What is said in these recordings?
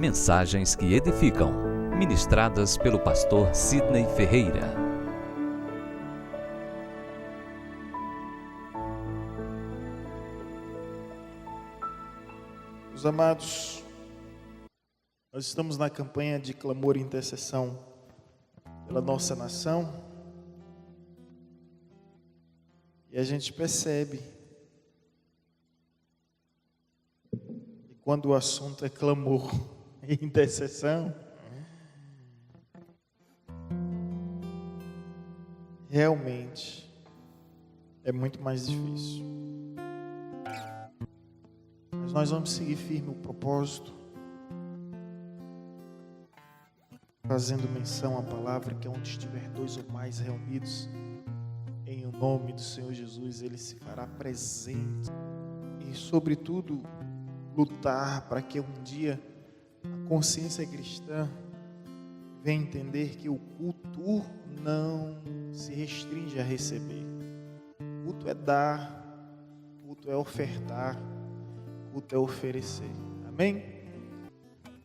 Mensagens que edificam, ministradas pelo pastor Sidney Ferreira. Meus amados, nós estamos na campanha de clamor e intercessão pela nossa nação, e a gente percebe que quando o assunto é clamor e intercessão, realmente é muito mais difícil. Mas nós vamos seguir firme o propósito, fazendo menção à palavra que onde estiver dois ou mais reunidos em o nome do Senhor Jesus, Ele se fará presente. E sobretudo lutar para que um dia a consciência cristã venha entender que o culto não se restringe a receber. O culto é dar, o culto é ofertar, o culto é oferecer. Amém?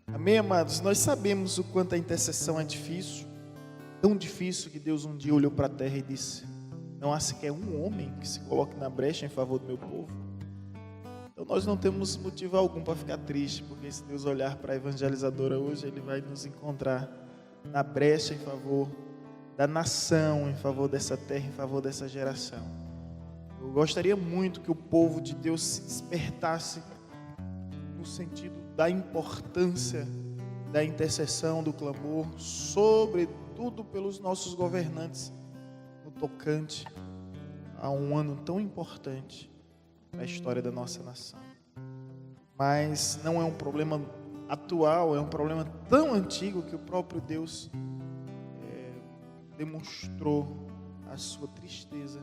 Amém, amados? Nós sabemos o quanto a intercessão é difícil, tão difícil que Deus um dia olhou para a terra e disse: não há sequer um homem que se coloque na brecha em favor do meu povo. Então nós não temos motivo algum para ficar triste, porque se Deus olhar para a evangelizadora hoje, Ele vai nos encontrar na brecha em favor da nação, em favor dessa terra, em favor dessa geração. Eu gostaria muito que o povo de Deus se despertasse no sentido da importância da intercessão, do clamor, sobretudo pelos nossos governantes, no tocante a um ano tão importante na história da nossa nação. Mas não é um problema atual, é um problema tão antigo que o próprio Deus demonstrou a sua tristeza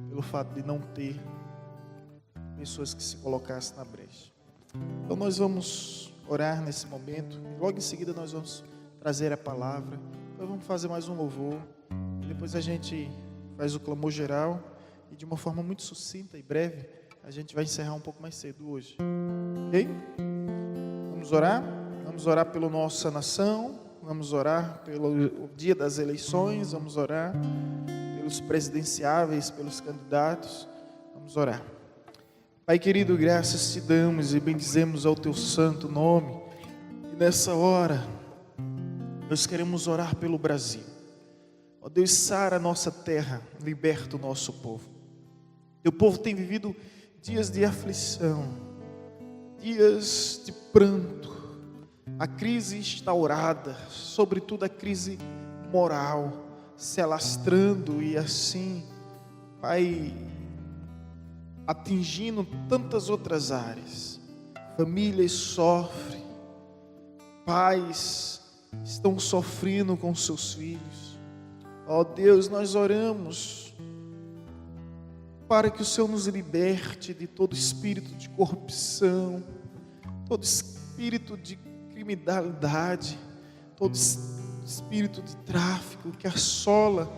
pelo fato de não ter pessoas que se colocassem na brecha. Então nós vamos orar nesse momento, logo em seguida nós vamos trazer a palavra, depois vamos fazer mais um louvor, e depois a gente faz o clamor geral, e de uma forma muito sucinta e breve, a gente vai encerrar um pouco mais cedo hoje, ok? Vamos orar pela nossa nação, vamos orar pelo dia das eleições, vamos orar pelos presidenciáveis, pelos candidatos, vamos orar. Pai querido, graças te damos e bendizemos ao teu santo nome, e nessa hora, nós queremos orar pelo Brasil. Ó Deus, sara a nossa terra, liberta o nosso povo. Teu povo tem vivido dias de aflição, dias de pranto, a crise instaurada, sobretudo a crise moral, se alastrando e assim, Pai, atingindo tantas outras áreas. Famílias sofrem, pais estão sofrendo com seus filhos. Ó Deus, nós oramos para que o Senhor nos liberte de todo espírito de corrupção, todo espírito de criminalidade, todo espírito de tráfico que assola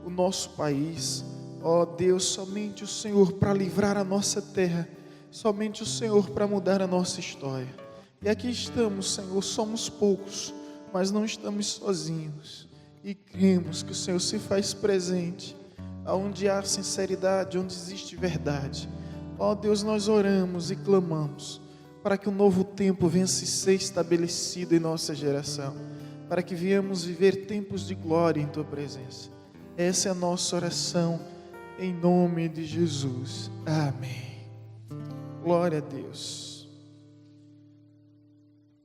o nosso país. Ó Deus, somente o Senhor para livrar a nossa terra, somente o Senhor para mudar a nossa história. E aqui estamos, Senhor, somos poucos, mas não estamos sozinhos, e cremos que o Senhor se faz presente aonde há sinceridade, onde existe verdade. Ó Deus, nós oramos e clamamos para que um novo tempo venha se ser estabelecido em nossa geração, para que venhamos viver tempos de glória em Tua presença. Essa é a nossa oração, em nome de Jesus. Amém. Glória a Deus.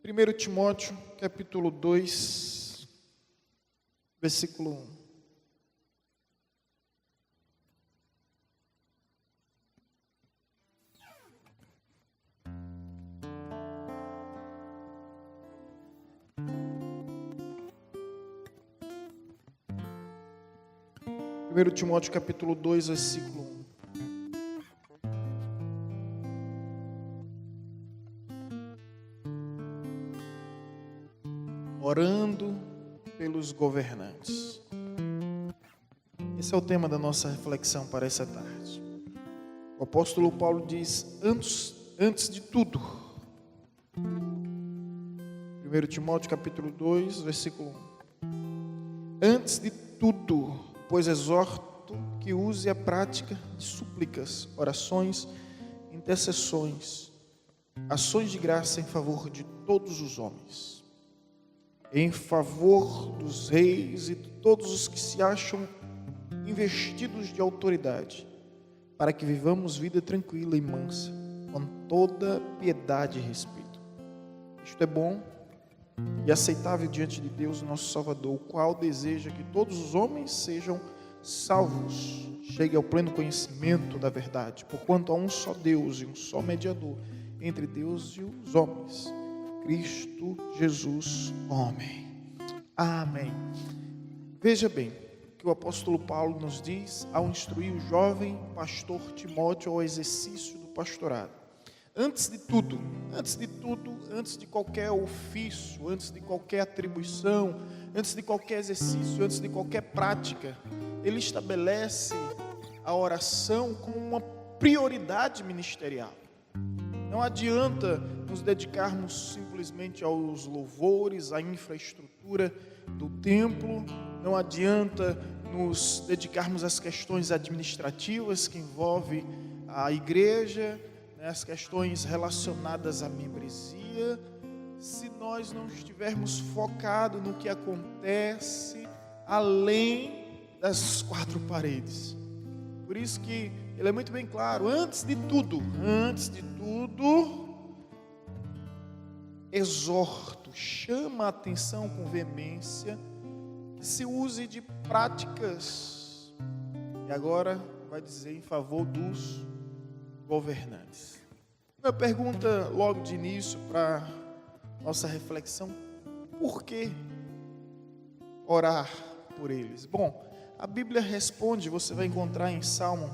1 Timóteo, capítulo 2, versículo 1. Primeiro Timóteo capítulo 2, versículo 1. Orando pelos governantes. Esse é o tema da nossa reflexão para essa tarde. O apóstolo Paulo diz: antes de tudo, 1 1 Timóteo capítulo 2, versículo 1. Antes de tudo, pois exorto que use a prática de súplicas, orações, intercessões, ações de graça em favor de todos os homens, em favor dos reis e de todos os que se acham investidos de autoridade, para que vivamos vida tranquila e mansa, com toda piedade e respeito. Isto é bom e aceitável diante de Deus, nosso Salvador, o qual deseja que todos os homens sejam salvos, cheguem ao pleno conhecimento da verdade, porquanto há um só Deus e um só mediador entre Deus e os homens, Cristo Jesus, homem. Amém. Veja bem o que o apóstolo Paulo nos diz ao instruir o jovem pastor Timóteo ao exercício do pastorado. Antes de tudo, antes de qualquer ofício, antes de qualquer atribuição, antes de qualquer exercício, antes de qualquer prática, ele estabelece a oração como uma prioridade ministerial. Não adianta nos dedicarmos simplesmente aos louvores, à infraestrutura do templo, não adianta nos dedicarmos às questões administrativas que envolvem a igreja, as questões relacionadas à membresia, se nós não estivermos focados no que acontece além das quatro paredes. Por isso que ele é muito bem claro, antes de tudo, exorto, chama a atenção com veemência, que se use de práticas, e agora vai dizer em favor dos governantes. Minha pergunta logo de início para nossa reflexão: por que orar por eles? Bom, a Bíblia responde, você vai encontrar em Salmo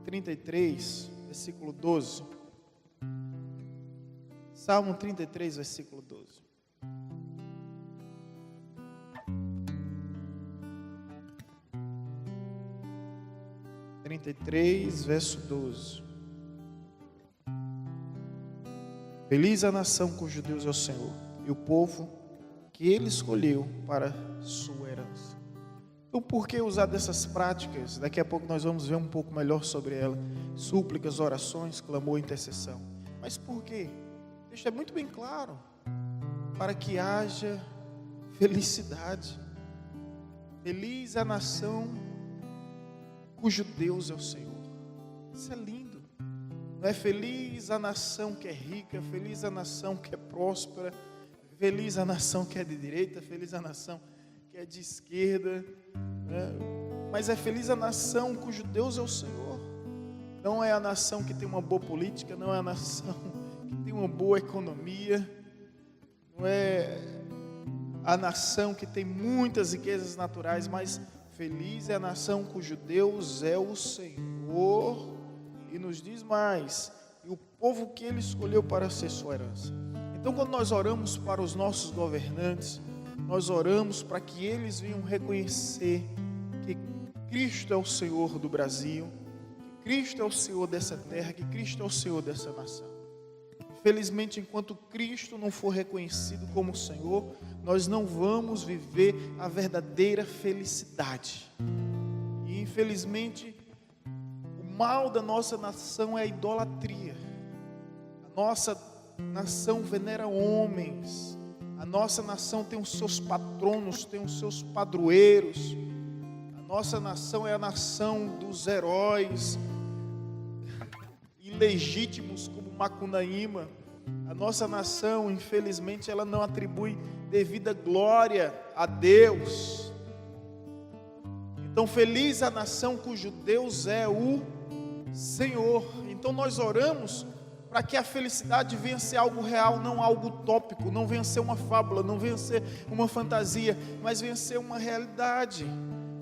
33, versículo 12. Salmo 33, versículo 12. Verso 12. Feliz a nação cujo Deus é o Senhor, e o povo que Ele escolheu para sua herança. Então, por que usar dessas práticas? Daqui a pouco nós vamos ver um pouco melhor sobre ela. Súplicas, orações, clamor, intercessão. Mas por quê? Isso é muito bem claro. Para que haja felicidade. Feliz a nação cujo Deus é o Senhor. Isso é lindo. Não é feliz a nação que é rica, feliz a nação que é próspera, feliz a nação que é de direita, feliz a nação que é de esquerda, né? Mas é feliz a nação cujo Deus é o Senhor. Não é a nação que tem uma boa política, não é a nação que tem uma boa economia, não é a nação que tem muitas riquezas naturais, mas feliz é a nação cujo Deus é o Senhor. E nos diz mais, e o povo que Ele escolheu para ser sua herança. Então, quando nós oramos para os nossos governantes, nós oramos para que eles venham reconhecer que Cristo é o Senhor do Brasil, que Cristo é o Senhor dessa terra, que Cristo é o Senhor dessa nação. Infelizmente, enquanto Cristo não for reconhecido como Senhor, nós não vamos viver a verdadeira felicidade. E infelizmente, o mal da nossa nação é a idolatria. A nossa nação venera homens. A nossa nação tem os seus patronos, tem os seus padroeiros. A nossa nação é a nação dos heróis ilegítimos como Macunaíma. A nossa nação, infelizmente, ela não atribui devida glória a Deus. Então, feliz a nação cujo Deus é o Senhor. Então nós oramos para que a felicidade venha ser algo real, não algo utópico, não venha ser uma fábula, não venha ser uma fantasia, mas venha ser uma realidade.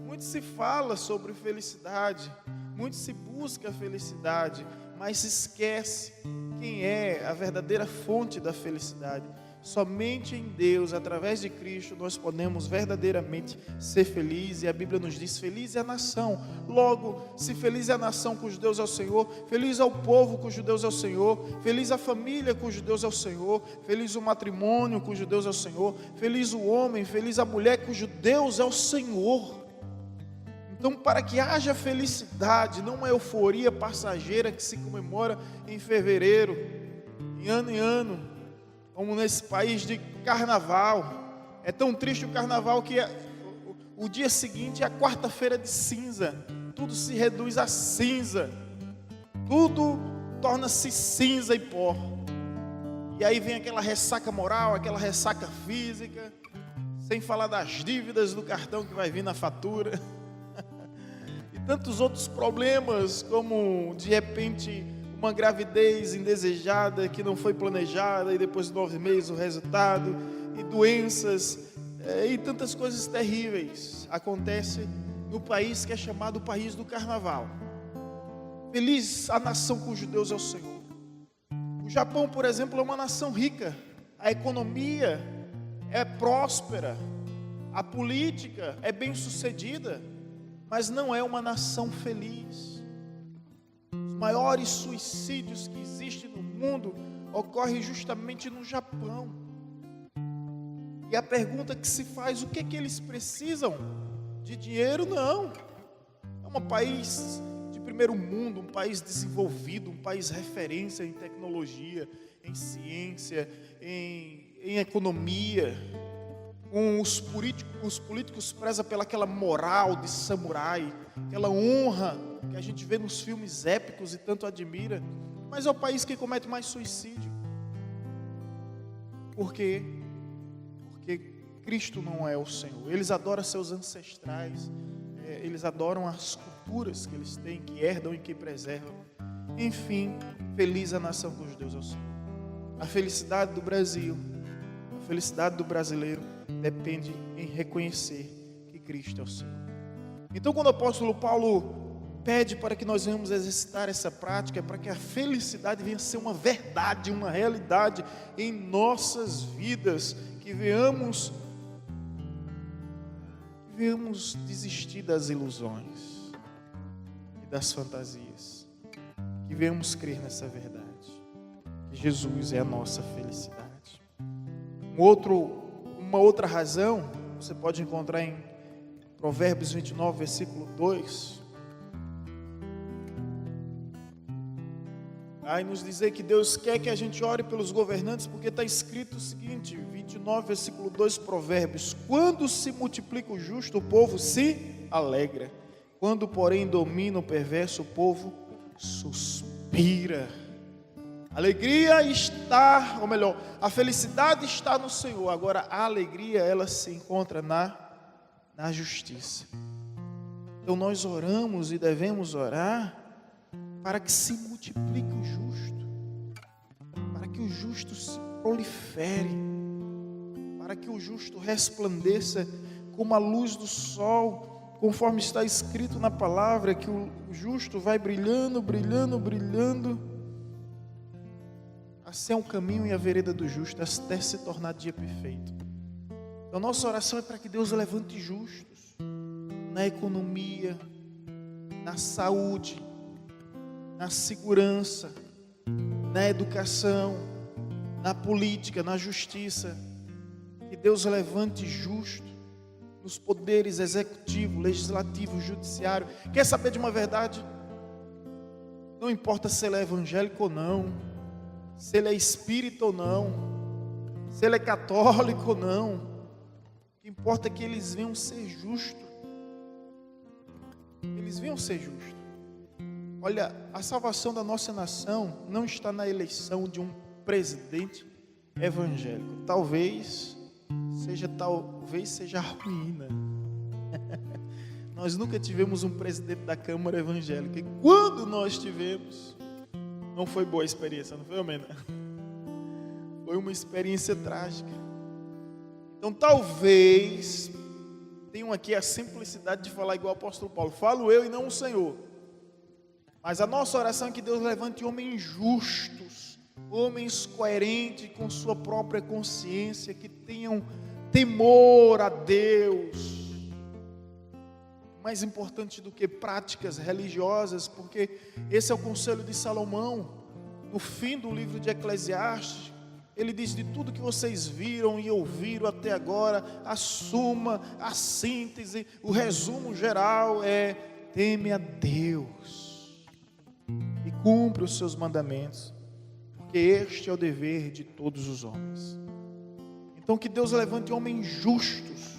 Muito se fala sobre felicidade, muito se busca a felicidade, mas se esquece quem é a verdadeira fonte da felicidade. Somente em Deus, através de Cristo, nós podemos verdadeiramente ser felizes. E a Bíblia nos diz: feliz é a nação. Logo, se feliz é a nação cujo Deus é o Senhor, feliz é o povo cujo Deus é o Senhor, feliz a família cujo Deus é o Senhor, feliz o matrimônio cujo Deus é o Senhor, feliz o homem, feliz a mulher cujo Deus é o Senhor. Então, para que haja felicidade, não uma euforia passageira que se comemora em fevereiro, em ano, como nesse país de carnaval. É tão triste o carnaval que o dia seguinte é a quarta-feira de cinza. Tudo se reduz a cinza. Tudo torna-se cinza e pó. E aí vem aquela ressaca moral, aquela ressaca física, sem falar das dívidas do cartão que vai vir na fatura. E tantos outros problemas, como de repente uma gravidez indesejada que não foi planejada e depois de 9 meses o resultado, e doenças, e tantas coisas terríveis acontecem no país que é chamado o país do carnaval. Feliz a nação cujo Deus é o Senhor. O Japão, por exemplo, é uma nação rica, a economia é próspera, a política é bem sucedida, mas não é uma nação feliz. Os maiores suicídios que existem no mundo ocorrem justamente no Japão. E a pergunta que se faz: o que é que eles precisam? De dinheiro? Não. É um país de primeiro mundo, um país desenvolvido, um país referência em tecnologia, em ciência, em economia. Os políticos prezam pelaquela moral de samurai, aquela honra que a gente vê nos filmes épicos e tanto admira. Mas é o país que comete mais suicídio. Por quê? Porque Cristo não é o Senhor. Eles adoram seus ancestrais, eles adoram as culturas que eles têm, que herdam e que preservam. Enfim, feliz a nação cujo Deus é o Senhor. A felicidade do Brasil, a felicidade do brasileiro depende em reconhecer que Cristo é o Senhor. Então, quando o apóstolo Paulo pede para que nós venhamos exercitar essa prática, para que a felicidade venha a ser uma verdade, uma realidade em nossas vidas, que venhamos desistir das ilusões e das fantasias, que venhamos crer nessa verdade, que Jesus é a nossa felicidade. Uma outra razão, você pode encontrar em Provérbios 29, versículo 2, aí nos dizer que Deus quer que a gente ore pelos governantes, porque está escrito o seguinte, 29, versículo 2, Provérbios: quando se multiplica o justo, o povo se alegra, quando porém domina o perverso, o povo suspira. Alegria está, ou melhor, a felicidade está no Senhor. Agora a alegria, ela se encontra na justiça. Então nós oramos e devemos orar para que se multiplique o justo, para que o justo se prolifere, para que o justo resplandeça como a luz do sol, conforme está escrito na palavra, que o justo vai brilhando, brilhando, brilhando. Assim é o caminho e a vereda do justo, até se tornar dia perfeito. Então nossa oração é para que Deus levante justos na economia, na saúde, na segurança, na educação, na política, na justiça. Que Deus levante justo nos poderes executivo, legislativo, judiciário. Quer saber de uma verdade? Não importa se ele é evangélico ou não, se ele é espírita ou não, se ele é católico ou não. O que importa é que eles venham ser justos. Eles venham ser justos. Olha, a salvação da nossa nação não está na eleição de um presidente evangélico. Talvez seja a ruína. Nós nunca tivemos um presidente da Câmara evangélica. E quando nós tivemos, não foi boa a experiência, não foi, Amena? Foi uma experiência trágica. Então talvez tenham aqui a simplicidade de falar igual o apóstolo Paulo: falo eu e não o Senhor. Mas a nossa oração é que Deus levante homens justos, homens coerentes com sua própria consciência, que tenham temor a Deus. Mais importante do que práticas religiosas, porque esse é o conselho de Salomão. No fim do livro de Eclesiastes, ele diz: de tudo que vocês viram e ouviram até agora, a suma, a síntese, o resumo geral é: teme a Deus e cumpre os seus mandamentos, porque este é o dever de todos os homens. Então que Deus levante homens justos,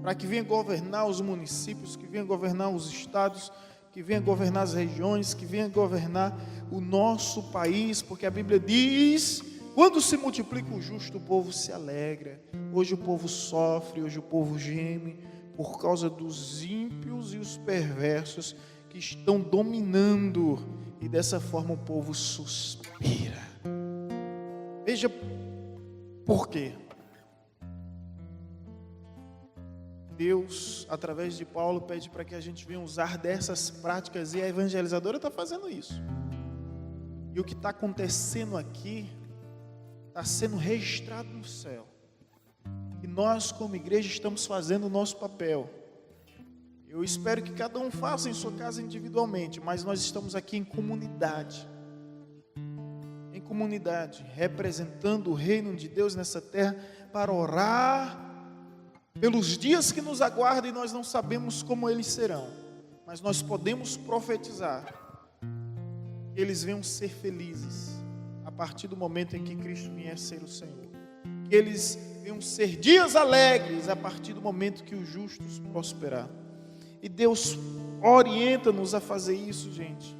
para que venha governar os municípios, que venha governar os estados, que venha governar as regiões, que venha governar o nosso país, porque a Bíblia diz: quando se multiplica o justo, o povo se alegra. Hoje o povo sofre, hoje o povo geme, por causa dos ímpios e os perversos que estão dominando, e dessa forma o povo suspira. Veja por quê. Deus, através de Paulo, pede para que a gente venha usar dessas práticas, e a evangelizadora está fazendo isso. E o que está acontecendo aqui está sendo registrado no céu. E nós, como igreja, estamos fazendo o nosso papel. Eu espero que cada um faça em sua casa individualmente, mas nós estamos aqui em comunidade. Em comunidade, representando o reino de Deus nessa terra, para orar pelos dias que nos aguardam, e nós não sabemos como eles serão, mas nós podemos profetizar que eles venham ser felizes a partir do momento em que Cristo vier ser o Senhor, que eles venham ser dias alegres a partir do momento que os justos prosperar. E Deus orienta-nos a fazer isso, gente,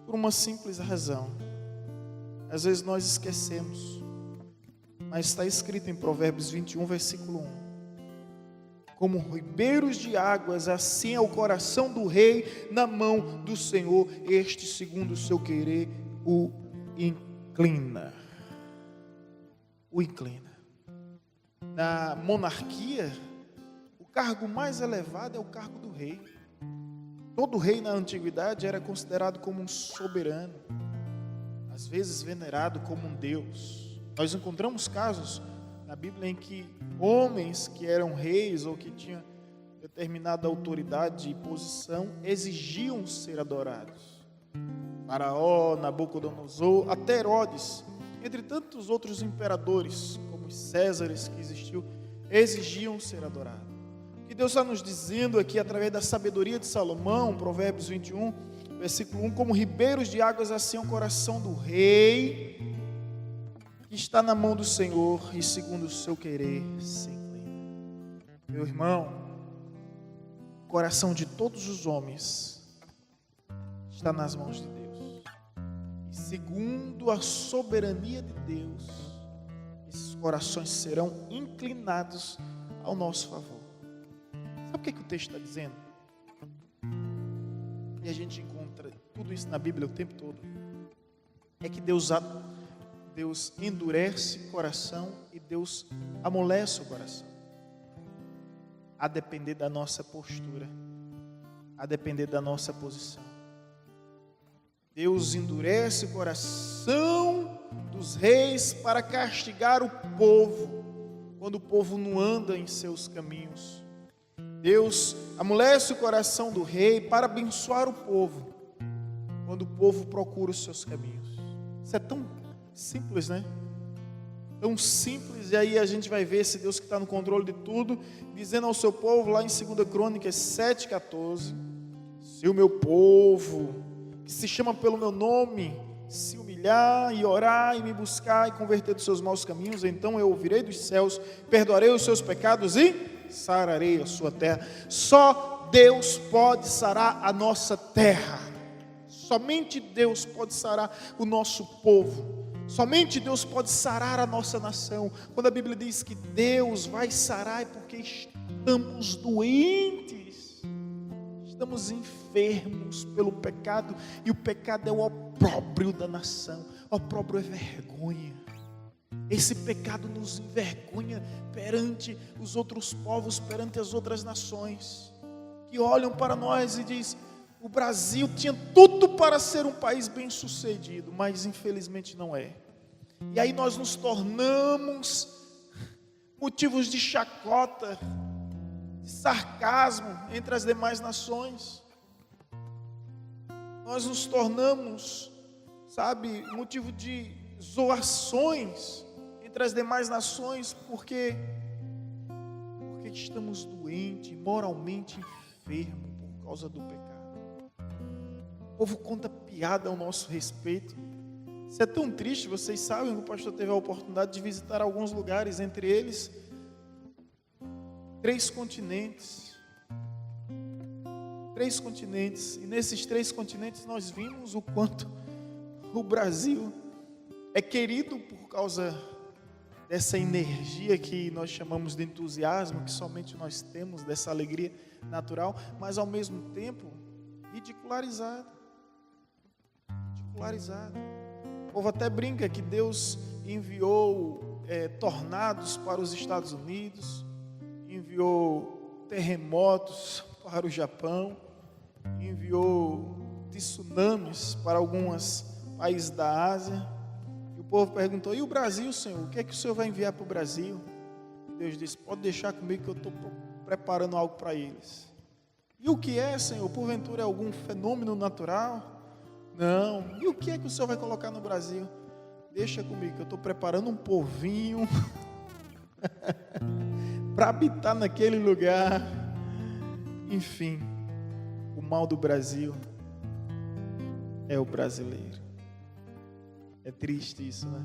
por uma simples razão. Às vezes nós esquecemos, mas está escrito em Provérbios 21, versículo 1: como ribeiros de águas, assim é o coração do rei na mão do Senhor, este, segundo o seu querer, o inclina. O inclina. Na monarquia, o cargo mais elevado é o cargo do rei. Todo rei na antiguidade era considerado como um soberano, às vezes venerado como um deus. Nós encontramos casos na Bíblia em que homens que eram reis ou que tinham determinada autoridade e posição exigiam ser adorados. Faraó, Nabucodonosor, até Herodes, entre tantos outros imperadores, como os Césares que existiu, exigiam ser adorados. O que Deus está nos dizendo aqui, através da sabedoria de Salomão, Provérbios 21, versículo 1: como ribeiros de águas, assim é o coração do rei, que está na mão do Senhor, e segundo o seu querer se inclina. Meu irmão, o coração de todos os homens está nas mãos de Deus, e segundo a soberania de Deus, esses corações serão inclinados ao nosso favor. Sabe o que o texto está dizendo? E a gente encontra tudo isso na Bíblia o tempo todo. É que Deus endurece o coração e Deus amolece o coração, a depender da nossa postura, a depender da nossa posição. Deus endurece o coração dos reis para castigar o povo, quando o povo não anda em seus caminhos. Deus amolece o coração do rei para abençoar o povo, quando o povo procura os seus caminhos. Isso é tão simples, né? Tão simples. E aí a gente vai ver esse Deus que está no controle de tudo, dizendo ao seu povo lá em 2 Crônicas 7,14: se o meu povo, que se chama pelo meu nome, se humilhar e orar e me buscar e converter dos seus maus caminhos, então eu ouvirei dos céus, perdoarei os seus pecados e sararei a sua terra. Só Deus pode sarar a nossa terra. Somente Deus pode sarar o nosso povo. Somente Deus pode sarar a nossa nação. Quando a Bíblia diz que Deus vai sarar, é porque estamos doentes, estamos enfermos pelo pecado, e o pecado é o opróbrio da nação. O opróbrio é vergonha. Esse pecado nos envergonha perante os outros povos, perante as outras nações, que olham para nós e dizem: o Brasil tinha tudo para ser um país bem sucedido, mas infelizmente não é. E aí nós nos tornamos motivos de chacota, de sarcasmo entre as demais nações. Nós nos tornamos, motivo de zoações entre as demais nações, porque estamos doentes, moralmente enfermos por causa do pecado. O povo conta piada ao nosso respeito. Isso é tão triste. Vocês sabem que o pastor teve a oportunidade de visitar alguns lugares, entre eles 3 continentes. 3 continentes. E nesses 3 continentes nós vimos o quanto o Brasil é querido por causa dessa energia que nós chamamos de entusiasmo, que somente nós temos, dessa alegria natural, mas ao mesmo tempo ridicularizado. O povo até brinca que Deus enviou tornados para os Estados Unidos, enviou terremotos para o Japão, enviou tsunamis para alguns países da Ásia. E o povo perguntou: e o Brasil, Senhor? O que é que o Senhor vai enviar para o Brasil? Deus disse: pode deixar comigo que eu estou preparando algo para eles. E o que é, Senhor? Porventura é algum fenômeno natural? Não. E o que é que o Senhor vai colocar no Brasil? Deixa comigo que eu estou preparando um povinho para habitar naquele lugar. Enfim, o mal do Brasil é o brasileiro. É triste isso, né?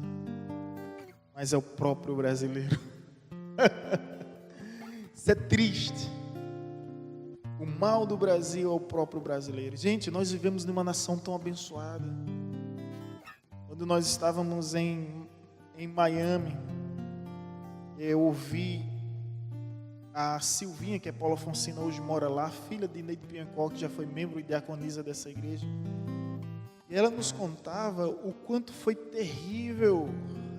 Mas é o próprio brasileiro. Isso é triste. O mal do Brasil é o próprio brasileiro. Gente, nós vivemos numa nação tão abençoada. Quando nós estávamos em Miami, eu ouvi a Silvinha, que é Paula Fonsina, hoje mora lá, filha de Neide Piancó, que já foi membro e diaconisa dessa igreja. E ela nos contava o quanto foi terrível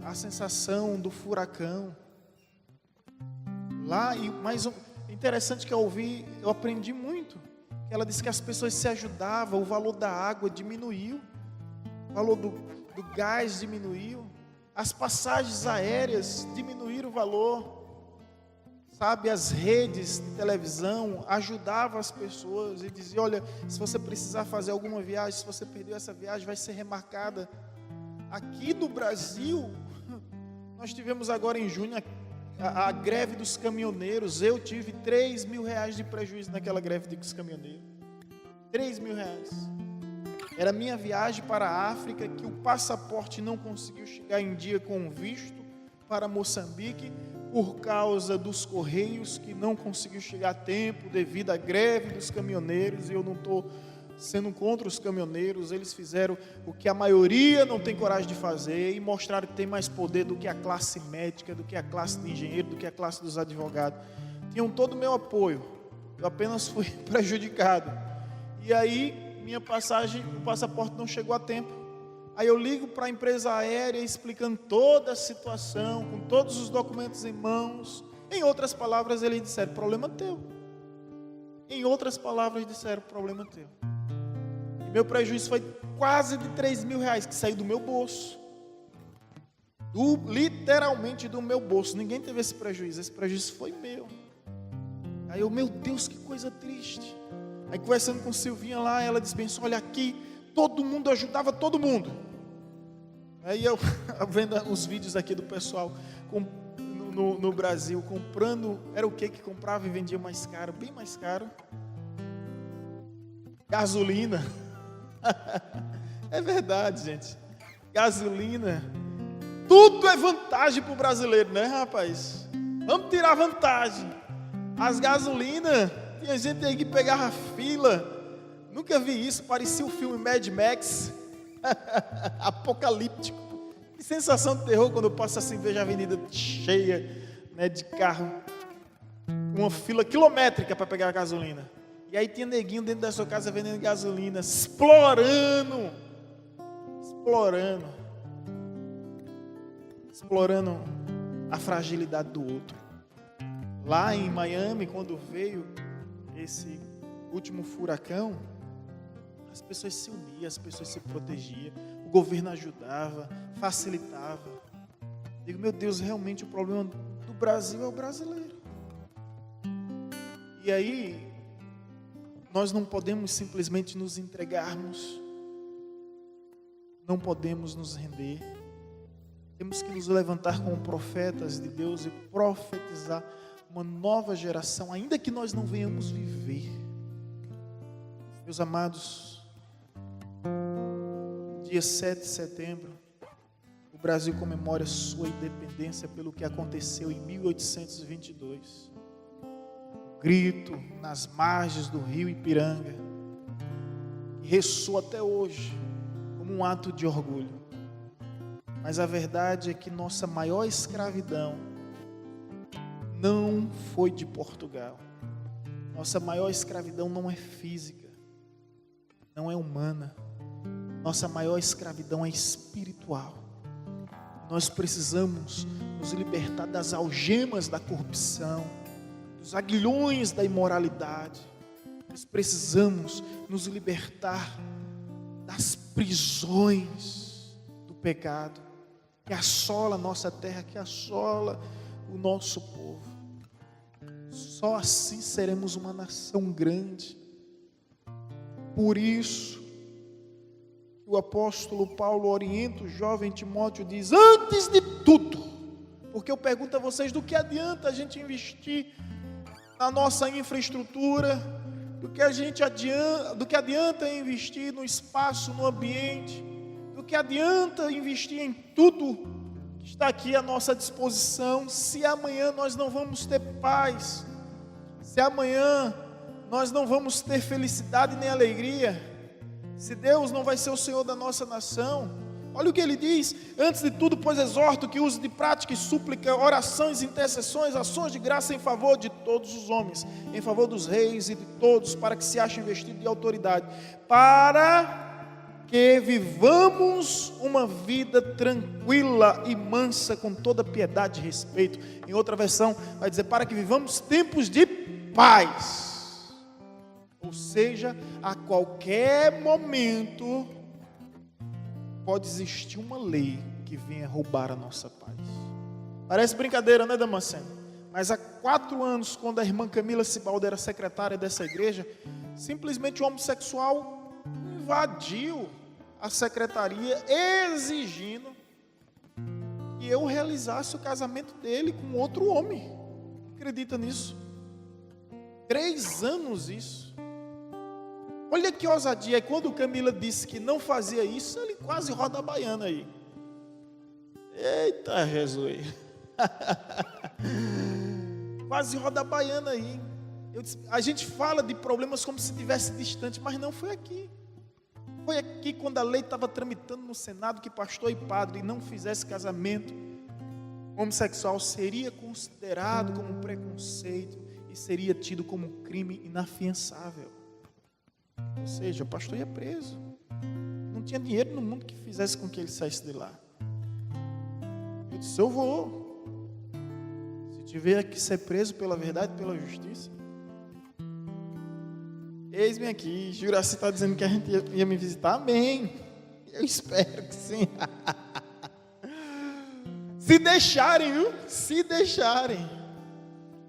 a sensação do furacão. Lá, mas interessante que eu aprendi muito. Ela disse que as pessoas se ajudavam, o valor da água diminuiu, o valor do gás diminuiu, as passagens aéreas diminuíram o valor. As redes de televisão ajudavam as pessoas e diziam: olha, se você precisar fazer alguma viagem, se você perdeu essa viagem, vai ser remarcada. Aqui no Brasil, nós tivemos agora em junho a greve dos caminhoneiros. Eu tive R$3.000 de prejuízo naquela greve dos caminhoneiros. R$3.000. Era minha viagem para a África, que o passaporte não conseguiu chegar em dia com o visto para Moçambique, por causa dos correios, que não conseguiu chegar a tempo devido à greve dos caminhoneiros. E eu não estou sendo contra os caminhoneiros. Eles fizeram o que a maioria não tem coragem de fazer e mostraram que tem mais poder do que a classe médica, do que a classe de engenheiro, do que a classe dos advogados. Tinham todo o meu apoio. Eu apenas fui prejudicado. E aí minha passagem, o passaporte não chegou a tempo. Aí eu ligo para a empresa aérea explicando toda a situação, com todos os documentos em mãos. Em outras palavras, eles disseram: problema teu. Em outras palavras, disseram: problema teu. E meu prejuízo foi quase de R$3.000, que saiu do meu bolso. Literalmente do meu bolso. Ninguém teve esse prejuízo foi meu. Aí eu: meu Deus, que coisa triste. Aí conversando com Silvinha lá, ela disse bem: olha, aqui todo mundo ajudava todo mundo. Aí eu vendo os vídeos aqui do pessoal no Brasil, comprando, era o que comprava e vendia mais caro, bem mais caro? Gasolina. É verdade, gente. Gasolina. Tudo é vantagem para o brasileiro, né, rapaz? Vamos tirar vantagem. As gasolinas, tinha gente aí que pegava fila. Nunca vi isso, parecia o filme Mad Max. Apocalíptico. Que sensação de terror quando eu passo assim, vejo a avenida cheia, né, de carro, uma fila quilométrica para pegar a gasolina. E aí tinha neguinho dentro da sua casa vendendo gasolina, explorando a fragilidade do outro. Lá em Miami, quando veio esse último furacão, as pessoas se uniam, as pessoas se protegiam. O governo ajudava, facilitava. Digo, meu Deus, realmente o problema do Brasil é o brasileiro. E aí, nós não podemos simplesmente nos entregarmos, não podemos nos render. Temos que nos levantar como profetas de Deus e profetizar uma nova geração, ainda que nós não venhamos viver. Meus amados, dia 7 de setembro, o Brasil comemora sua independência pelo que aconteceu em 1822. O grito nas margens do rio Ipiranga, que ressoa até hoje como um ato de orgulho. Mas a verdade é que nossa maior escravidão não foi de Portugal. Nossa maior escravidão não é física, não é humana. Nossa maior escravidão é espiritual. Nós precisamos nos libertar das algemas da corrupção, dos aguilhões da imoralidade. Nós precisamos nos libertar das prisões do pecado que assola a nossa terra, que assola o nosso povo. Só assim seremos uma nação grande. Por isso, o apóstolo Paulo orienta o jovem Timóteo, diz: antes de tudo, porque eu pergunto a vocês, do que adianta a gente investir na nossa infraestrutura, do que adianta investir no espaço, no ambiente, do que adianta investir em tudo que está aqui à nossa disposição, se amanhã nós não vamos ter paz, se amanhã nós não vamos ter felicidade nem alegria, se Deus não vai ser o Senhor da nossa nação. Olha o que ele diz: antes de tudo, pois exorto que use de prática e súplica, orações, intercessões, ações de graça em favor de todos os homens, em favor dos reis e de todos, para que se achem vestidos de autoridade, para que vivamos uma vida tranquila e mansa, com toda piedade e respeito. Em outra versão vai dizer, para que vivamos tempos de paz. Ou seja, a qualquer momento pode existir uma lei que venha roubar a nossa paz. Parece brincadeira, né, Damasceno? Mas há 4 anos, quando a irmã Camila Cibaldi era secretária dessa igreja, simplesmente o homossexual invadiu a secretaria exigindo que eu realizasse o casamento dele com outro homem. Acredita nisso? 3 anos isso. Olha que ousadia. E quando Camila disse que não fazia isso, ele quase roda a baiana aí. Eita Jesus. Quase roda a baiana aí. A gente fala de problemas como se estivesse distante, mas não foi aqui. Foi aqui quando a lei estava tramitando no Senado que pastor e padre não fizesse casamento homossexual seria considerado como um preconceito e seria tido como um crime inafiançável. Ou seja, o pastor ia preso. Não tinha dinheiro no mundo que fizesse com que ele saísse de lá. Eu disse, eu vou. Se tiver que ser preso pela verdade, pela justiça. Eis-me aqui, Juraci está dizendo que a gente ia me visitar, amém. Eu espero que sim. Se deixarem, viu? Se deixarem.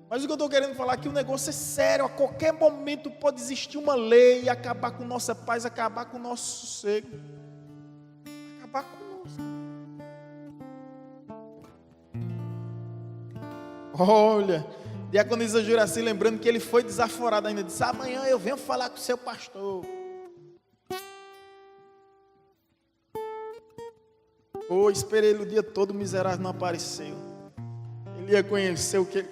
Mas o que eu estou querendo falar aqui, o negócio é sério. A qualquer momento pode existir uma lei e acabar com nossa paz, acabar com o nosso sossego. Acabar conosco. Olha, diaconisa Juraci, lembrando que ele foi desaforado ainda, disse, amanhã eu venho falar com o seu pastor. Pô, esperei ele o dia todo, o miserável não apareceu. Ele ia conhecer o que ele...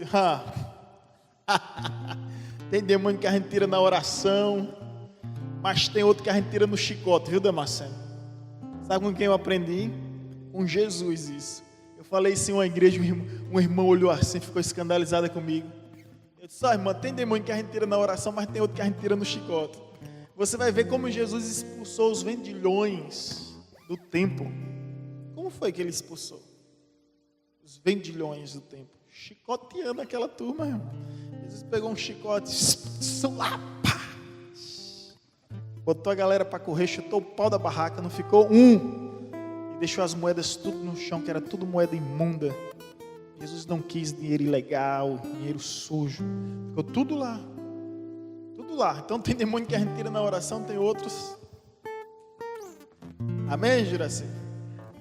Tem demônio que a gente tira na oração, mas tem outro que a gente tira no chicote, viu, Damasceno? Sabe com quem eu aprendi? Com Jesus isso. Eu falei isso em uma igreja, uma irmã olhou assim, ficou escandalizada comigo. Eu disse, irmã, tem demônio que a gente tira na oração, mas tem outro que a gente tira no chicote. Você vai ver como Jesus expulsou os vendilhões do templo. Como foi que ele expulsou? Os vendilhões do templo. Chicoteando aquela turma, irmão. Jesus pegou um chicote, lá, pá, botou a galera para correr, chutou o pau da barraca, não ficou um. deixou as moedas tudo no chão, que era tudo moeda imunda. Jesus não quis dinheiro ilegal, dinheiro sujo. Ficou tudo lá. Tudo lá. Então tem demônio que a gente tira na oração, tem outros. Amém, Juraci?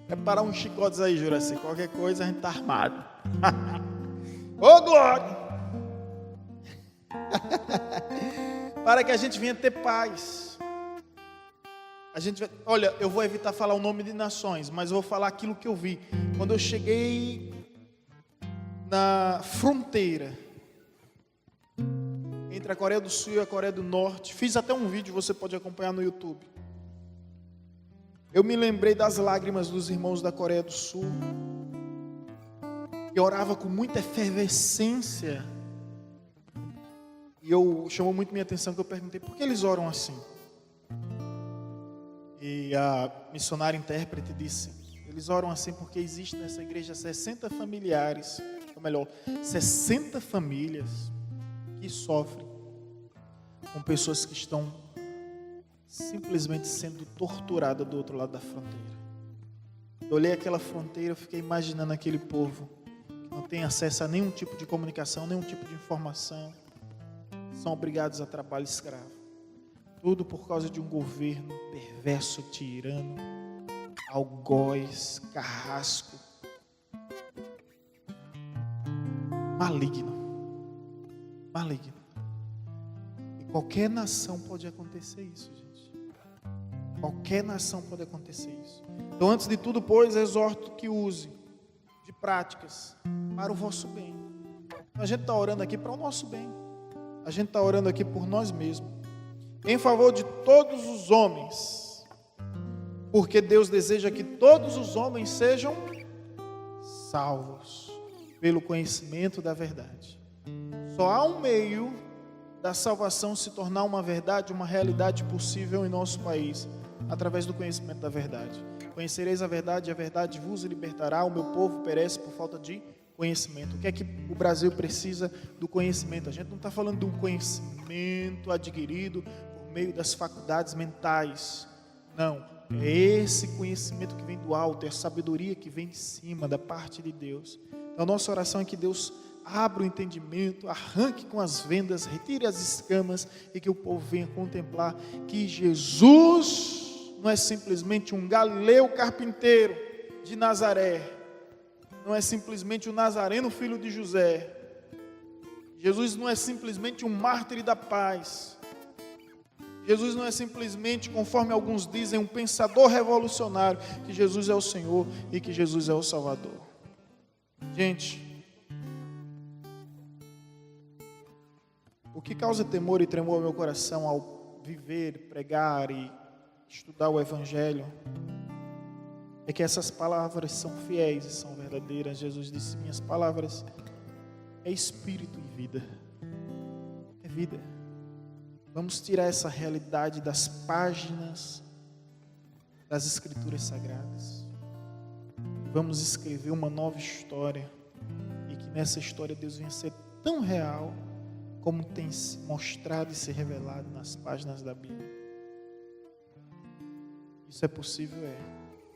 Preparar uns chicotes aí, Juraci. Qualquer coisa a gente está armado. Ô, glória! Para que a gente venha ter paz. Olha, eu vou evitar falar o nome de nações, mas eu vou falar aquilo que eu vi. Quando eu cheguei na fronteira entre a Coreia do Sul e a Coreia do Norte, fiz até um vídeo, você pode acompanhar no YouTube. Eu me lembrei das lágrimas dos irmãos da Coreia do Sul, que orava com muita efervescência. E chamou muito minha atenção que eu perguntei, por que eles oram assim? E a missionária intérprete disse, eles oram assim porque existe nessa igreja 60 familiares, ou melhor, 60 famílias que sofrem com pessoas que estão simplesmente sendo torturadas do outro lado da fronteira. Eu olhei aquela fronteira, eu fiquei imaginando aquele povo que não tem acesso a nenhum tipo de comunicação, nenhum tipo de informação, são obrigados a trabalho escravo. Tudo por causa de um governo perverso, tirano, algoz, carrasco, maligno. E qualquer nação pode acontecer isso, gente. Qualquer nação pode acontecer isso. Então, antes de tudo, pois, exorto que use de práticas para o vosso bem. A gente está orando aqui para o nosso bem. A gente está orando aqui por nós mesmos. Em favor de todos os homens, porque Deus deseja que todos os homens sejam salvos pelo conhecimento da verdade. Só há um meio da salvação se tornar uma verdade, uma realidade possível em nosso país, através do conhecimento da verdade. Conhecereis a verdade e a verdade vos libertará. O meu povo perece por falta de conhecimento. O que é que o Brasil precisa? Do conhecimento. A gente não está falando de um conhecimento adquirido por meio das faculdades mentais. Não, é esse conhecimento que vem do alto, é a sabedoria que vem de cima, da parte de Deus. Então a nossa oração é que Deus abra o entendimento, arranque com as vendas, retire as escamas e que o povo venha contemplar que Jesus não é simplesmente um Galileu carpinteiro de Nazaré, não é simplesmente um nazareno filho de José. Jesus não é simplesmente um mártir da paz. Jesus não é simplesmente, conforme alguns dizem, um pensador revolucionário, que Jesus é o Senhor e que Jesus é o Salvador. Gente, o que causa temor e tremor ao meu coração ao viver, pregar e estudar o Evangelho é que essas palavras são fiéis e são verdadeiras. Jesus disse, minhas palavras é espírito e vida. É vida. Vamos tirar essa realidade das páginas das Escrituras Sagradas. Vamos escrever uma nova história. E que nessa história Deus venha ser tão real como tem se mostrado e se revelado nas páginas da Bíblia. Isso é possível,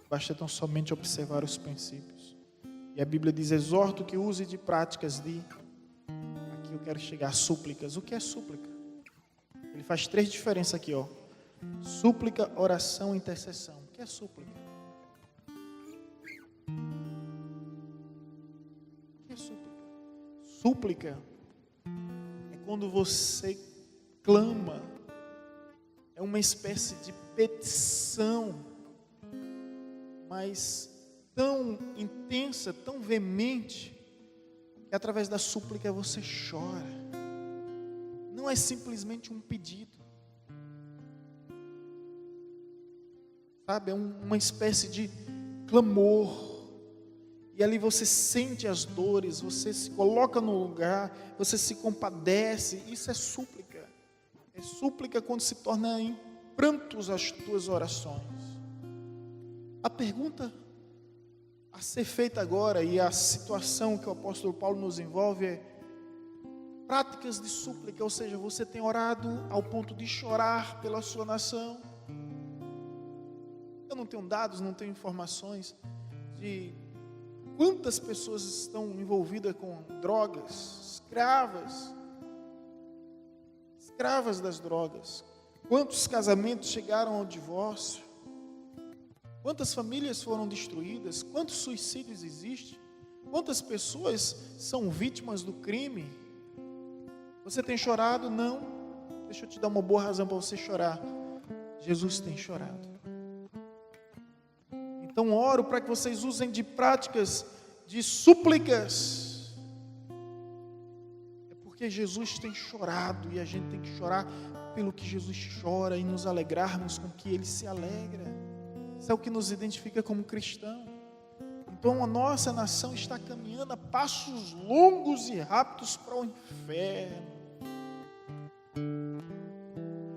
Basta tão somente observar os princípios. E a Bíblia diz, exorto que use de práticas de... Aqui eu quero chegar a súplicas. O que é súplica? Ele faz 3 diferenças aqui, súplica, oração e intercessão. O que é súplica? O que é súplica? Súplica é quando você clama, é uma espécie de petição, mas tão intensa, tão veemente, que através da súplica você chora. Não é simplesmente um pedido, sabe? É uma espécie de clamor, e ali você sente as dores, você se coloca no lugar, você se compadece. Isso é súplica. É súplica quando se torna em prantos as tuas orações. A pergunta a ser feita agora, e a situação que o apóstolo Paulo nos envolve, é práticas de súplica, ou seja, você tem orado ao ponto de chorar pela sua nação? Eu não tenho dados, não tenho informações de quantas pessoas estão envolvidas com drogas, escravas das drogas. Quantos casamentos chegaram ao divórcio? Quantas famílias foram destruídas? Quantos suicídios existem? Quantas pessoas são vítimas do crime? Você tem chorado? Não. Deixa eu te dar uma boa razão para você chorar. Jesus tem chorado. Então oro para que vocês usem de práticas, de súplicas. É porque Jesus tem chorado e a gente tem que chorar pelo que Jesus chora e nos alegrarmos com que Ele se alegra. Isso é o que nos identifica como cristão. Então a nossa nação está caminhando a passos longos e rápidos para o inferno.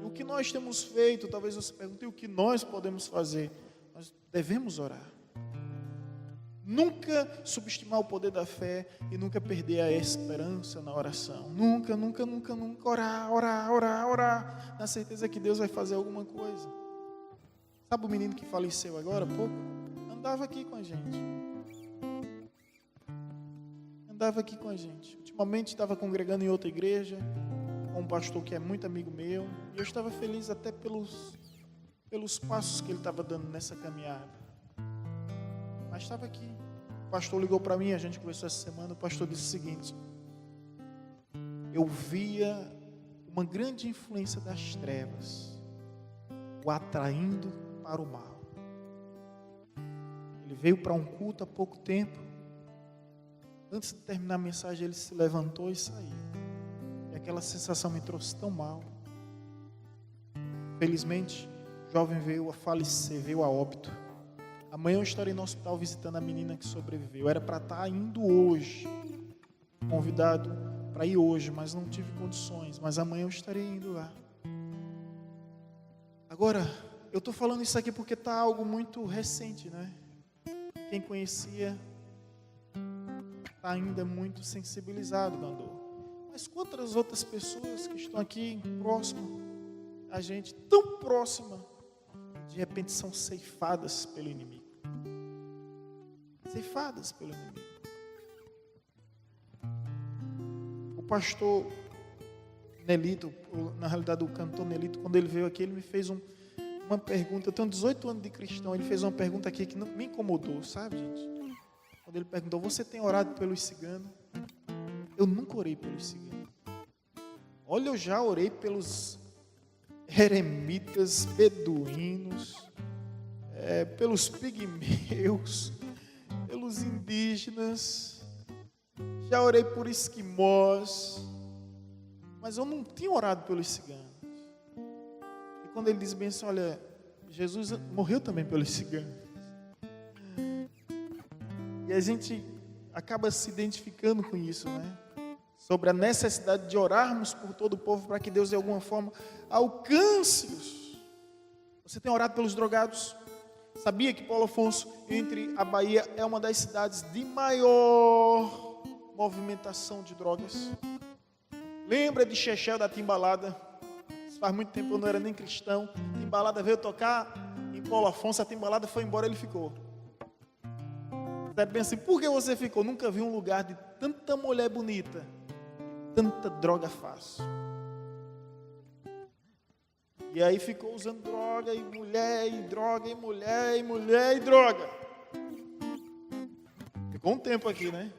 E o que nós temos feito? Talvez você pergunte, o que nós podemos fazer? Nós devemos orar. Nunca subestimar o poder da fé e nunca perder a esperança na oração. Nunca orar, na certeza que Deus vai fazer alguma coisa. Sabe o menino que faleceu agora há pouco? Andava aqui com a gente. Ultimamente estava congregando em outra igreja, com um pastor que é muito amigo meu, e eu estava feliz até pelos passos que ele estava dando nessa caminhada. Mas estava aqui. O pastor ligou para mim, a gente conversou essa semana, o pastor disse o seguinte: eu via uma grande influência das trevas, o atraindo para o mal. Ele veio para um culto há pouco tempo. Antes de terminar a mensagem, ele se levantou e saiu. E aquela sensação me trouxe tão mal. Felizmente, o jovem veio a falecer, veio a óbito. Amanhã eu estarei no hospital visitando a menina que sobreviveu. Era para estar indo hoje, convidado para ir hoje, mas não tive condições. Mas amanhã eu estarei indo lá. Agora, eu estou falando isso aqui porque está algo muito recente, né? Quem conhecia está ainda muito sensibilizado, Gandô. Mas quantas outras pessoas que estão aqui próximo a gente, tão próxima, de repente são ceifadas pelo inimigo. Ceifadas pelo inimigo. O pastor Nelito, na realidade o cantor Nelito, quando ele veio aqui, ele me fez uma pergunta. Eu tenho 18 anos de cristão, ele fez uma pergunta aqui que não me incomodou, sabe, gente? Quando ele perguntou, você tem orado pelos ciganos? Eu nunca orei pelos ciganos. Olha, eu já orei pelos eremitas, beduínos, pelos pigmeus, pelos indígenas, já orei por esquimós, mas eu não tinha orado pelos ciganos. E quando ele diz bem assim, olha, Jesus morreu também pelos ciganos. E a gente acaba se identificando com isso, né? Sobre a necessidade de orarmos por todo o povo para que Deus de alguma forma alcance-os. Você tem orado pelos drogados? Sabia que Paulo Afonso, entre a Bahia, é uma das cidades de maior movimentação de drogas? Lembra de Chechel da Timbalada? Isso faz muito tempo, eu não era nem cristão. Timbalada veio tocar em Paulo Afonso, a Timbalada foi embora, ele ficou. Você pensa assim, por que você ficou? Nunca vi um lugar de tanta mulher bonita, tanta droga fácil. E aí ficou usando droga, e mulher, e droga, e mulher, e mulher, e droga. Ficou um tempo aqui, né?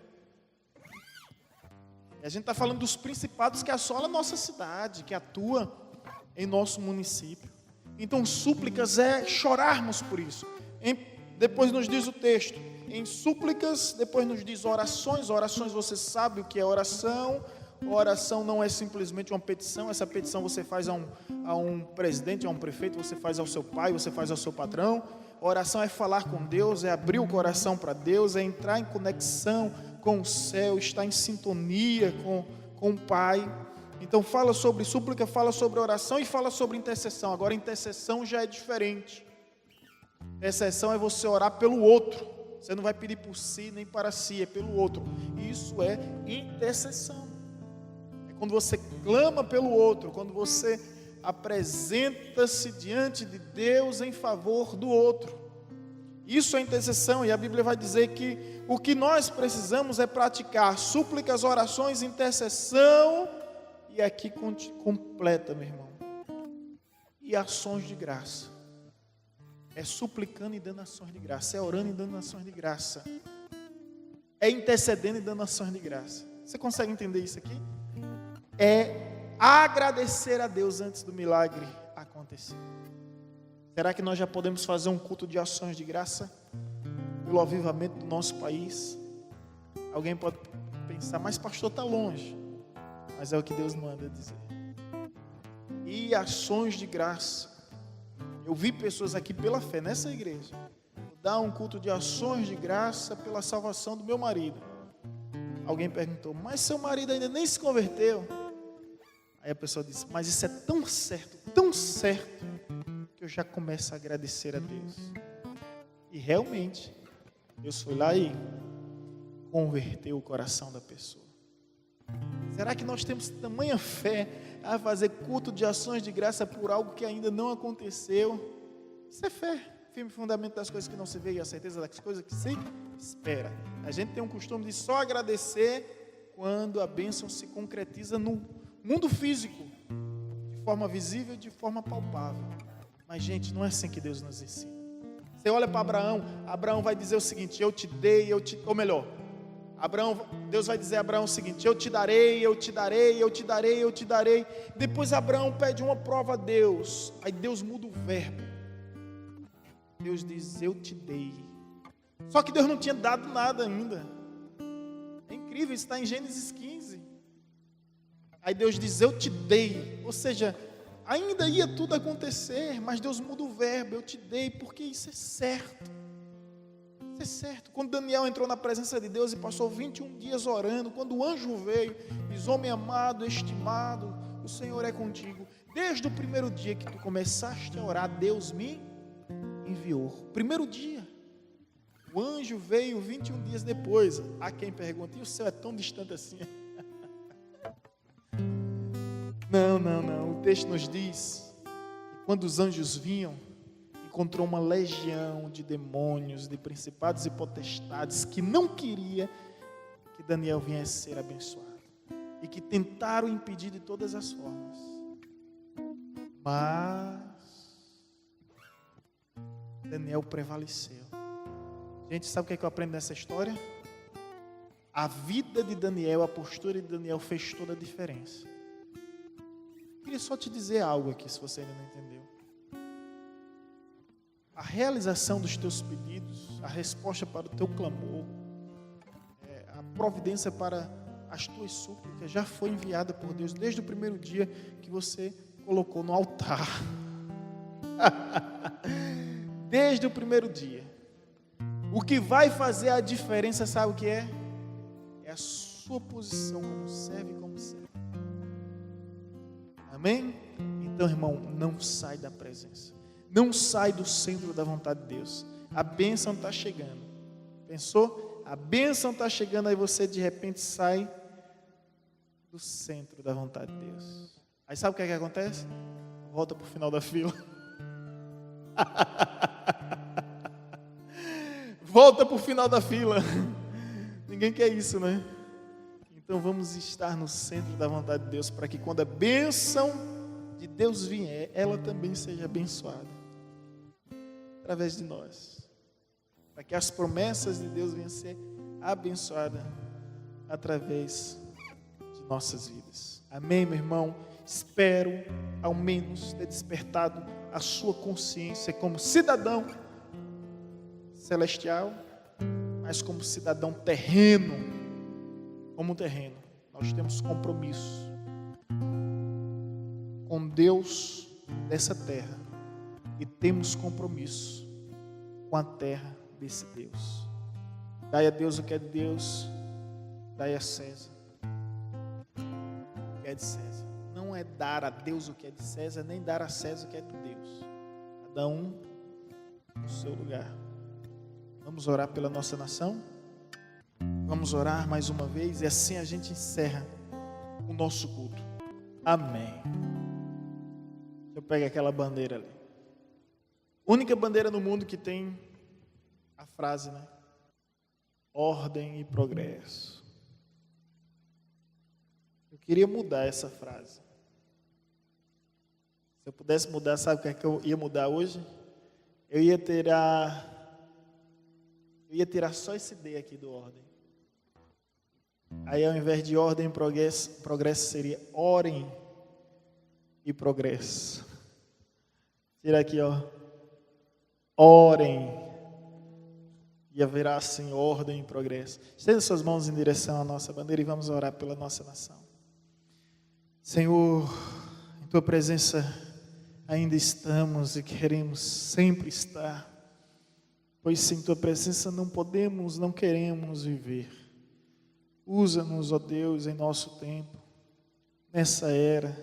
E a gente está falando dos principados que assolam a nossa cidade, que atua em nosso município. Então, súplicas é chorarmos por isso. Depois nos diz o texto, em súplicas, depois nos diz orações. Orações, você sabe o que é oração. Oração não é simplesmente uma petição. Essa petição você faz a um presidente, a um prefeito, você faz ao seu pai, você faz ao seu patrão. Oração é falar com Deus, é abrir o coração para Deus, é entrar em conexão com o céu, estar em sintonia com o Pai. Então fala sobre súplica, fala sobre oração e fala sobre intercessão. Agora intercessão já é diferente. Intercessão é você orar pelo outro. Você não vai pedir por si nem para si, é pelo outro. Isso é intercessão. É quando você clama pelo outro, quando você apresenta-se diante de Deus em favor do outro. Isso é intercessão, e a Bíblia vai dizer que o que nós precisamos é praticar súplicas, orações, intercessão, e aqui completa, meu irmão, e ações de graça. É suplicando e dando ações de graça, é orando e dando ações de graça, é intercedendo e dando ações de graça. Você consegue entender isso aqui? É agradecer a Deus antes do milagre acontecer. Será que nós já podemos fazer um culto de ações de graça pelo avivamento do nosso país? Alguém pode pensar, mas pastor, está longe. Mas é o que Deus manda dizer. E ações de graça. Eu vi pessoas aqui pela fé nessa igreja dar um culto de ações de graça pela salvação do meu marido. Alguém perguntou, mas seu marido ainda nem se converteu? Aí a pessoa disse, mas isso é tão certo, que eu já começo a agradecer a Deus. E realmente, Deus foi lá e converteu o coração da pessoa. Será que nós temos tamanha fé a fazer culto de ações de graça por algo que ainda não aconteceu? Isso é fé, firme fundamento das coisas que não se vê e a certeza das coisas que se espera. A gente tem um costume de só agradecer quando a bênção se concretiza no mundo físico, de forma visível e de forma palpável. Mas, gente, não é assim que Deus nos ensina. Você olha para Abraão, Abraão vai dizer o seguinte, eu te dei, ou melhor, Deus vai dizer a Abraão o seguinte, eu te darei. Depois Abraão pede uma prova a Deus, aí Deus muda o verbo. Deus diz, eu te dei. Só que Deus não tinha dado nada ainda. É incrível, isso está em Gênesis 15. Aí Deus diz, eu te dei. Ou seja, ainda ia tudo acontecer, mas Deus muda o verbo, eu te dei, porque isso é certo. Isso é certo. Quando Daniel entrou na presença de Deus e passou 21 dias orando, quando o anjo veio, diz, homem amado, estimado, o Senhor é contigo. Desde o primeiro dia que tu começaste a orar, Deus me enviou. Primeiro dia. O anjo veio 21 dias depois. Há quem pergunta, e o céu é tão distante assim? Não. O texto nos diz que quando os anjos vinham, encontrou uma legião de demônios, de principados e potestades que não queria que Daniel viesse ser abençoado. E que tentaram impedir de todas as formas. Mas Daniel prevaleceu. Gente, sabe o que eu aprendo nessa história? A vida de Daniel, a postura de Daniel fez toda a diferença. Eu queria só te dizer algo aqui, se você ainda não entendeu. A realização dos teus pedidos, a resposta para o teu clamor, a providência para as tuas súplicas já foi enviada por Deus desde o primeiro dia que você colocou no altar. Desde o primeiro dia. O que vai fazer a diferença, sabe o que é? É a sua posição como servo e como servo. Amém? Então, irmão, não sai da presença. Não sai do centro da vontade de Deus. A bênção está chegando. Pensou? A bênção está chegando, aí você de repente sai do centro da vontade de Deus. Aí sabe o que é que acontece? Volta para o final da fila. Volta para o final da fila. Ninguém quer isso, né? Então vamos estar no centro da vontade de Deus, para que quando a bênção de Deus vier, ela também seja abençoada através de nós, para que as promessas de Deus venham a ser abençoadas através de nossas vidas. Amém, meu irmão? Espero ao menos ter despertado a sua consciência como cidadão celestial, mas como cidadão terreno. Como terreno, nós temos compromisso com Deus dessa terra e temos compromisso com a terra desse Deus. Dai a Deus o que é de Deus, dai a César o que é de César. Não é dar a Deus o que é de César, nem dar a César o que é de Deus. Cada um no seu lugar. Vamos orar pela nossa nação? Vamos orar mais uma vez e assim a gente encerra o nosso culto. Amém. Eu pego aquela bandeira ali. Única bandeira no mundo que tem a frase, né? Ordem e progresso. Eu queria mudar essa frase. Se eu pudesse mudar, sabe o que é que eu ia mudar hoje? Eu ia tirar só esse D aqui do ordem. Aí ao invés de ordem e progresso seria orem e progresso. Tira aqui, ó. Orem. E haverá assim ordem e progresso. Estenda suas mãos em direção à nossa bandeira e vamos orar pela nossa nação. Senhor, em tua presença ainda estamos e queremos sempre estar, pois sem tua presença não podemos, não queremos viver. Usa-nos, ó Deus, em nosso tempo, nessa era,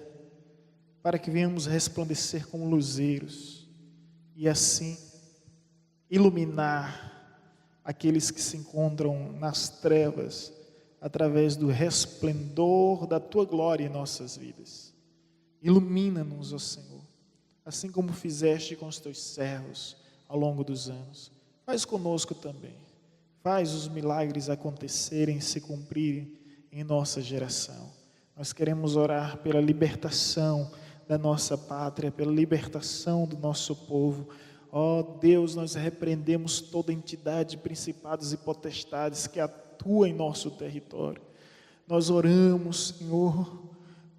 para que venhamos resplandecer como luzeiros e assim iluminar aqueles que se encontram nas trevas através do resplendor da tua glória em nossas vidas. Ilumina-nos, ó Senhor, assim como fizeste com os teus servos ao longo dos anos. Faz conosco também. Faz os milagres acontecerem, se cumprirem em nossa geração. Nós queremos orar pela libertação da nossa pátria, pela libertação do nosso povo. Ó Deus, nós repreendemos toda entidade, principados e potestades que atua em nosso território. Nós oramos, Senhor,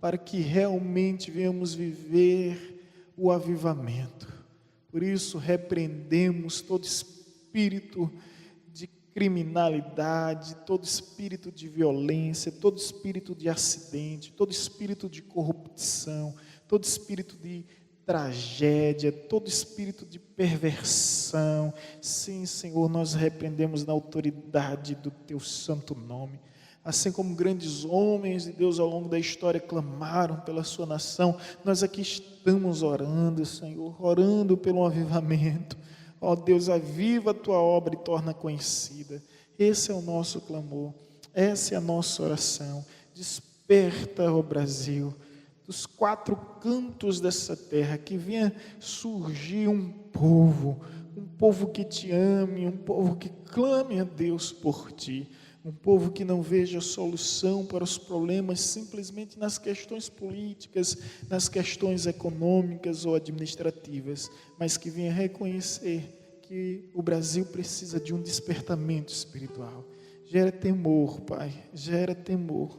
para que realmente venhamos viver o avivamento. Por isso repreendemos todo espírito de criminalidade, todo espírito de violência, todo espírito de acidente, todo espírito de corrupção, todo espírito de tragédia, todo espírito de perversão. Sim, Senhor, nós repreendemos na autoridade do teu santo nome. Assim como grandes homens de Deus ao longo da história clamaram pela sua nação, nós aqui estamos orando, Senhor, orando pelo avivamento. Ó Deus, aviva a tua obra e torna conhecida. Esse é o nosso clamor, essa é a nossa oração. Desperta, ó Brasil, dos quatro cantos dessa terra, que venha surgir um povo que te ame, um povo que clame a Deus por ti, um povo que não veja solução para os problemas simplesmente nas questões políticas, nas questões econômicas ou administrativas, mas que venha reconhecer que o Brasil precisa de um despertamento espiritual. Gera temor, Pai, gera temor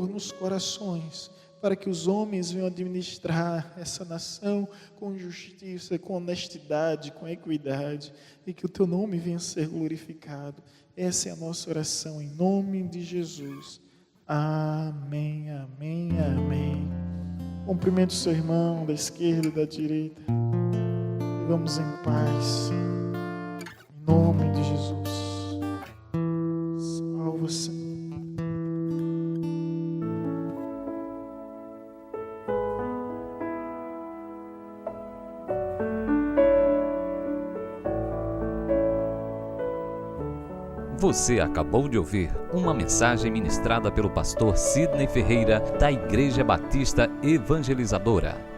nos corações, para que os homens venham administrar essa nação com justiça, com honestidade, com equidade, e que o teu nome venha ser glorificado. Essa é a nossa oração, em nome de Jesus. Amém, amém, amém. Cumprimente o seu irmão da esquerda e da direita. E vamos em paz, em nome de Jesus. Salva, Senhor. Você acabou de ouvir uma mensagem ministrada pelo pastor Sidney Ferreira, da Igreja Batista Evangelizadora.